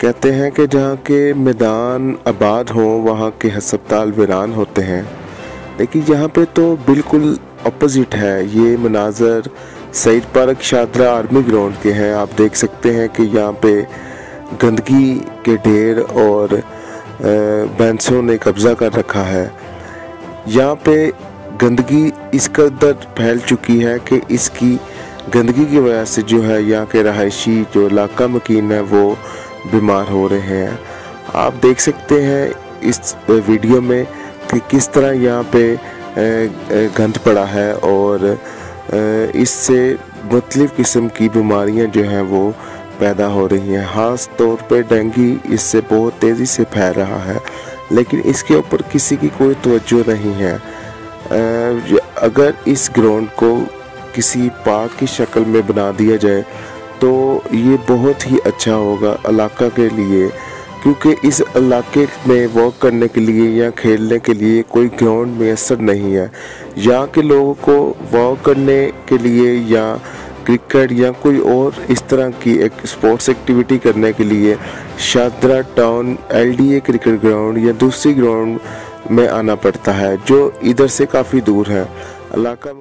कहते हैं कि जहाँ के मैदान आबाद हों वहाँ के हस्पताल वीरान होते हैं, लेकिन यहाँ पे तो बिल्कुल अपोजिट है। ये Manazar Saeed park Shahdara army ground के हैं। आप देख सकते हैं कि यहाँ पे गंदगी के ढेर और भैंसों ने कब्ज़ा कर रखा है। यहाँ पे गंदगी इस कदर फैल चुकी है कि इसकी गंदगी की वजह से जो है यहाँ के रहायशी जो इलाका मकीन है वो बीमार हो रहे हैं। आप देख सकते हैं इस वीडियो में कि किस तरह यहाँ पे गंद पड़ा है और इससे मुख्तलिफ़ किस्म की बीमारियाँ जो हैं वो पैदा हो रही हैं। ख़ास तौर पे डेंगू इससे बहुत तेज़ी से फैल रहा है, लेकिन इसके ऊपर किसी की कोई तवज्जो नहीं है। अगर इस ग्राउंड को किसी पार्क की शक्ल में बना दिया जाए तो ये बहुत ही अच्छा होगा इलाका के लिए, क्योंकि इस इलाके में वॉक करने के लिए या खेलने के लिए कोई ग्राउंड मैसर नहीं है। यहाँ के लोगों को वॉक करने के लिए या क्रिकेट या कोई और इस तरह की एक स्पोर्ट्स एक्टिविटी करने के लिए Shahdara town LDA cricket ground या दूसरी ग्राउंड में आना पड़ता है, जो इधर से काफ़ी दूर है। इलाका